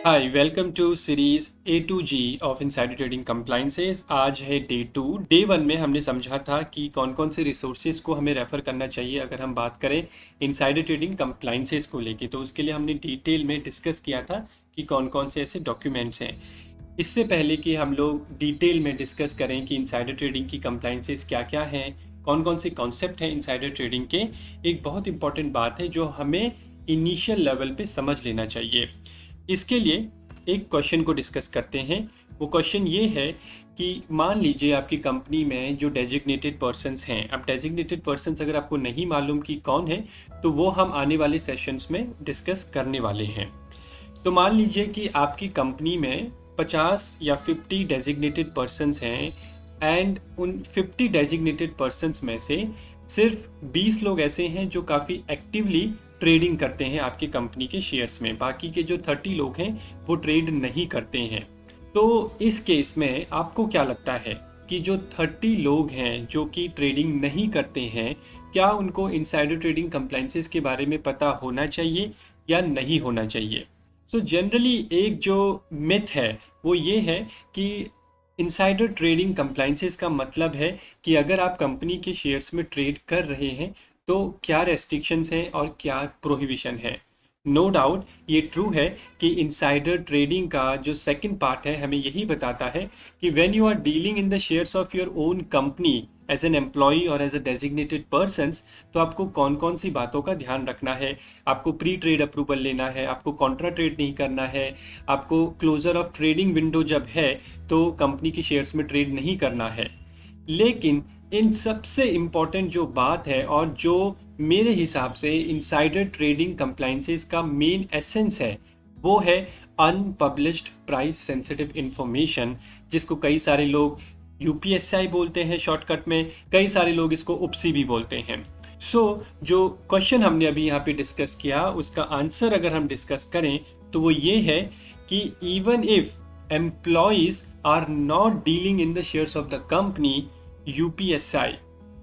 Hi welcome to series A to G of insider trading compliances. आज है day 1 में हमने समझा था कि कौन कौन से रिसोर्सेज को हमें रेफ़र करना चाहिए अगर हम बात करें इनसाइडर ट्रेडिंग कंप्लाइंसेस को लेके। तो उसके लिए हमने डिटेल में डिस्कस किया था कि कौन कौन से ऐसे डॉक्यूमेंट्स हैं। इससे पहले कि हम लोग डिटेल में डिस्कस करें कि इनसाइडर ट्रेडिंग की कंप्लाइंसेस क्या क्या हैं, कौन कौन से कॉन्सेप्ट हैं इनसाइडर ट्रेडिंग के, एक बहुत इंपॉर्टेंट बात है जो हमें इनिशियल लेवल पे समझ लेना चाहिए। इसके लिए एक क्वेश्चन को डिस्कस करते हैं। वो क्वेश्चन ये है कि मान लीजिए आपकी कंपनी में जो डेजिग्नेटेड पर्सन्स हैं, अब डेजिग्नेटेड पर्सन्स अगर आपको नहीं मालूम कि कौन है तो वो हम आने वाले सेशंस में डिस्कस करने वाले हैं। तो मान लीजिए कि आपकी कंपनी में 50 या 50 डेजिग्नेटेड पर्सन्स हैं एंड उन 50 डेजिग्नेटेड पर्सन्स में से सिर्फ 20 लोग ऐसे हैं जो काफ़ी एक्टिवली ट्रेडिंग करते हैं आपकी कंपनी के शेयर्स में। बाकी के जो 30 लोग हैं वो ट्रेड नहीं करते हैं। तो इस केस में आपको क्या लगता है कि जो 30 लोग हैं जो कि ट्रेडिंग नहीं करते हैं, क्या उनको इनसाइडर ट्रेडिंग कंप्लाइंसेस के बारे में पता होना चाहिए या नहीं होना चाहिए? तो जनरली एक जो मिथ है वो ये है कि इनसाइडर ट्रेडिंग कंप्लाइंसेस का मतलब है कि अगर आप कंपनी के शेयर्स में ट्रेड कर रहे हैं तो क्या रेस्ट्रिक्शंस हैं और क्या प्रोहिबिशन है। नो डाउट ये ट्रू है कि इनसाइडर ट्रेडिंग का जो सेकंड पार्ट है हमें यही बताता है कि when you are dealing in the shares of your own company as an employee और एज अ डेजिग्नेटेड पर्सन्स, तो आपको कौन कौन सी बातों का ध्यान रखना है। आपको प्री ट्रेड अप्रूवल लेना है, आपको कॉन्ट्रा ट्रेड नहीं करना है, आपको क्लोजर ऑफ ट्रेडिंग विंडो जब है तो कंपनी के शेयर्स में ट्रेड नहीं करना है। लेकिन इन सबसे इम्पॉर्टेंट जो बात है और जो मेरे हिसाब से इनसाइडर ट्रेडिंग कंप्लाइंसेस का मेन एसेंस है वो है अनपब्लिश्ड प्राइस सेंसिटिव इंफॉर्मेशन, जिसको कई सारे लोग UPSI बोलते हैं शॉर्टकट में, कई सारे लोग इसको UPSI भी बोलते हैं। जो क्वेश्चन हमने अभी यहाँ पे डिस्कस किया उसका आंसर अगर हम डिस्कस करें तो वो ये है कि even if employees are not dealing in the shares of the company, UPSI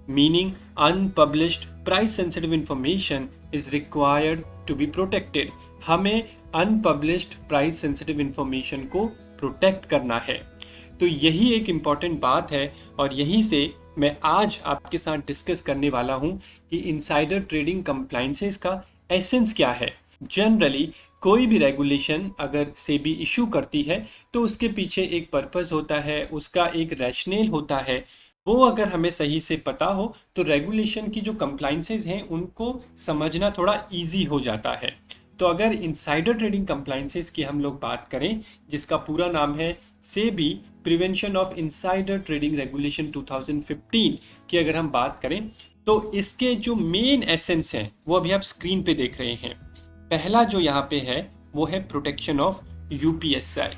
meaning unpublished price sensitive information is required to be protected। हमें unpublished price sensitive information को प्रोटेक्ट करना है। तो यही एक इम्पॉर्टेंट बात है और यहीं से मैं आज आपके साथ डिस्कस करने वाला हूं कि इनसाइडर ट्रेडिंग कंप्लाइंसेस का एसेंस क्या है। जनरली कोई भी रेगुलेशन अगर सेबी इशू करती है तो उसके पीछे एक पर्पस होता है, उसका एक रैशनेल होता है। वो अगर हमें सही से पता हो तो रेगुलेशन की जो कंप्लाइंसेस हैं उनको समझना थोड़ा इजी हो जाता है। तो अगर इनसाइडर ट्रेडिंग कंप्लाइंसेस की हम लोग बात करें, जिसका पूरा नाम है SEBI prevention of insider trading regulation 2015 की अगर हम बात करें तो इसके जो मेन एसेंस हैं वो अभी आप स्क्रीन पे देख रहे हैं। पहला जो यहाँ पे है वो है प्रोटेक्शन ऑफ UPSI,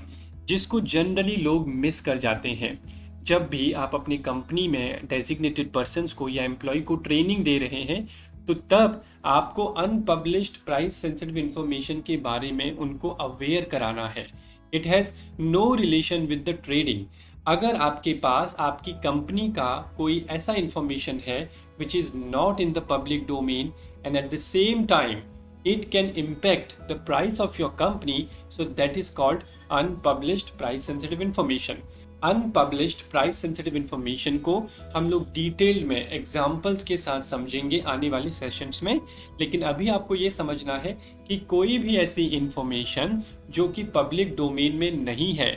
जिसको जनरली लोग मिस कर जाते हैं। जब भी आप अपनी कंपनी में डेजिग्नेटेड पर्सन्स को या एम्प्लॉय को ट्रेनिंग दे रहे हैं तो तब आपको अनपब्लिश्ड प्राइस सेंसिटिव इंफॉर्मेशन के बारे में उनको अवेयर कराना है। It has no relation with the trading. अगर आपके पास आपकी कंपनी का कोई ऐसा इंफॉर्मेशन है which is not in the public domain and at the same time it can impact the price of your company, so that is called unpublished price sensitive information। unpublished price sensitive information को हम लोग detail में examples के साथ समझेंगे आने वाले sessions में। लेकिन अभी आपको ये समझना है कि कोई भी ऐसी इंफॉर्मेशन जो कि पब्लिक डोमेन में नहीं है,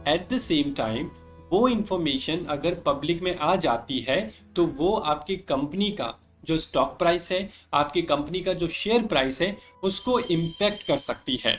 एट द सेम टाइम वो इंफॉर्मेशन अगर पब्लिक में आ जाती है तो वो आपकी कंपनी का जो स्टॉक प्राइस है, आपकी कंपनी का जो शेयर प्राइस है, उसको इम्पैक्ट कर सकती है।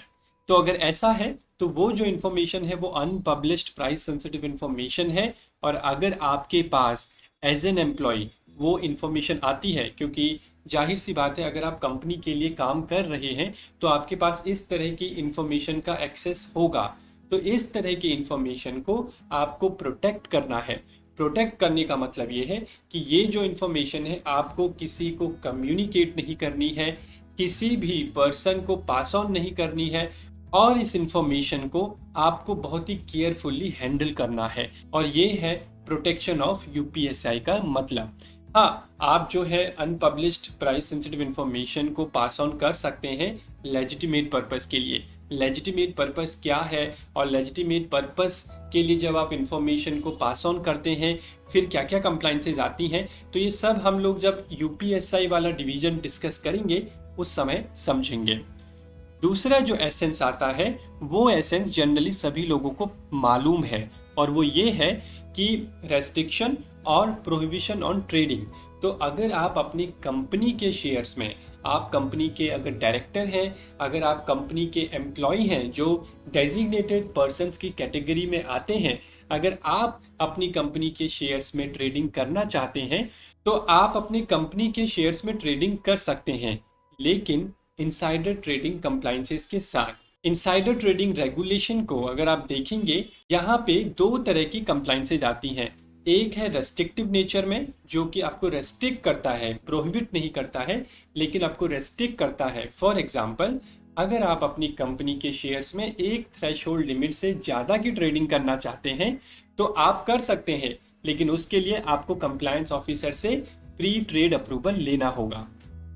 तो अगर ऐसा है तो वो जो इन्फॉर्मेशन है वो अनपब्लिश्ड प्राइस सेंसिटिव इन्फॉर्मेशन है। और अगर आपके पास एज एन एम्प्लॉय वो इन्फॉर्मेशन आती है, क्योंकि जाहिर सी बात है अगर आप कंपनी के लिए काम कर रहे हैं तो आपके पास इस तरह की इन्फॉर्मेशन का एक्सेस होगा। तो इस तरह की इन्फॉर्मेशन को आपको प्रोटेक्ट करना है। प्रोटेक्ट करने का मतलब ये है कि ये जो इन्फॉर्मेशन है आपको किसी को कम्युनिकेट नहीं करनी है, किसी भी पर्सन को पास ऑन नहीं करनी है, और इस इन्फॉर्मेशन को आपको बहुत ही केयरफुली हैंडल करना है। और ये है प्रोटेक्शन ऑफ UPSI का मतलब। हाँ, आप जो है अनपब्लिश्ड प्राइस सेंसिटिव इंफॉर्मेशन को पास ऑन कर सकते हैं लेजिटिमेट पर्पस के लिए, लेजिटिमेट पर्पस क्या है और लेजिटिमेट पर्पस के लिए जब आप इंफॉर्मेशन को पास ऑन करते हैं फिर क्या क्या कंप्लाइंसेज आती हैं, तो ये सब हम लोग जब यूपीएसआई वाला डिवीजन डिस्कस करेंगे उस समय समझेंगे। दूसरा जो एसेंस आता है वो एसेंस जनरली सभी लोगों को मालूम है और वो ये है कि रेस्ट्रिक्शन और प्रोहिबिशन ऑन ट्रेडिंग। तो अगर आप अपनी कंपनी के शेयर्स में, आप कंपनी के अगर डायरेक्टर हैं, अगर आप कंपनी के एम्प्लॉय हैं जो डेजिग्नेटेड पर्सन्स की कैटेगरी में आते हैं, अगर आप अपनी कंपनी के शेयर्स में ट्रेडिंग करना चाहते हैं तो आप अपनी कंपनी के शेयर्स में ट्रेडिंग कर सकते हैं, लेकिन इनसाइडर ट्रेडिंग कंप्लाइंसेस के साथ। इनसाइडर ट्रेडिंग रेगुलेशन को अगर आप देखेंगे, यहाँ पे दो तरह की कंप्लाइंसेज आती हैं। एक है रेस्ट्रिक्टिव नेचर में, जो कि आपको रेस्ट्रिक्ट करता है, प्रोहिबिट नहीं करता है लेकिन आपको रेस्ट्रिक्ट करता है। फॉर एग्जांपल, अगर आप अपनी कंपनी के शेयर्स में एक थ्रेशोल्ड लिमिट से ज़्यादा की ट्रेडिंग करना चाहते हैं तो आप कर सकते हैं, लेकिन उसके लिए आपको कंप्लायंस ऑफिसर से प्री ट्रेड अप्रूवल लेना होगा।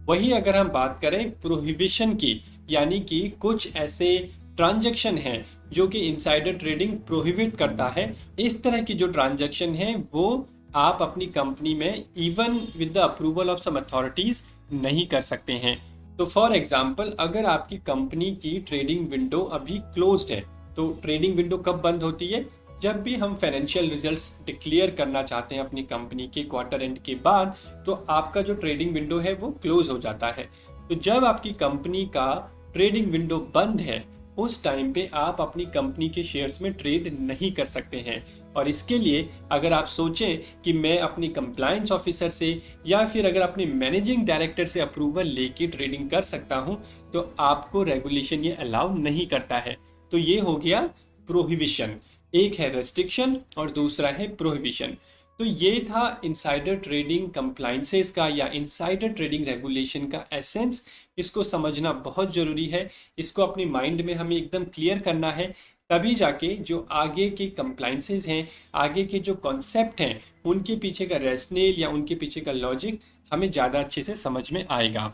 वही अगर हम बात करें प्रोहिबिशन की, यानी कि कुछ ऐसे ट्रांजैक्शन हैं जो कि इनसाइडर ट्रेडिंग प्रोहिबिट करता है, इस तरह की जो ट्रांजैक्शन है वो आप अपनी कंपनी में even with the approval of some authorities नहीं कर सकते हैं। तो फॉर एग्जांपल, अगर आपकी कंपनी की ट्रेडिंग विंडो अभी क्लोज्ड है, तो ट्रेडिंग विंडो कब बंद होती है? जब भी हम फाइनेंशियल रिजल्ट्स डिक्लेयर करना चाहते हैं अपनी कंपनी के क्वार्टर एंड के बाद, तो आपका जो ट्रेडिंग विंडो है वो क्लोज हो जाता है। तो जब आपकी कंपनी का ट्रेडिंग विंडो बंद है उस टाइम पे आप अपनी कंपनी के शेयर्स में ट्रेड नहीं कर सकते हैं। और इसके लिए अगर आप सोचें कि मैं अपनी कंप्लायंस ऑफिसर से या फिर अगर अपने मैनेजिंग डायरेक्टर से अप्रूवल लेके ट्रेडिंग कर सकता हूं, तो आपको रेगुलेशन ये अलाउ नहीं करता है। तो ये हो गया प्रोहिबिशन। एक है रेस्ट्रिक्शन और दूसरा है प्रोहिबिशन। तो ये था इनसाइडर ट्रेडिंग कंप्लाइंसेस का या इनसाइडर ट्रेडिंग रेगुलेशन का एसेंस। इसको समझना बहुत ज़रूरी है, इसको अपनी माइंड में हमें एकदम क्लियर करना है, तभी जाके जो आगे के कंप्लाइंसेस हैं, आगे के जो कॉन्सेप्ट हैं, उनके पीछे का रैशनल या उनके पीछे का लॉजिक हमें ज़्यादा अच्छे से समझ में आएगा।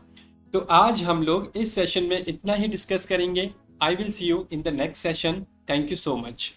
तो आज हम लोग इस सेशन में इतना ही डिस्कस करेंगे। I will see you in the next session. Thank you so much.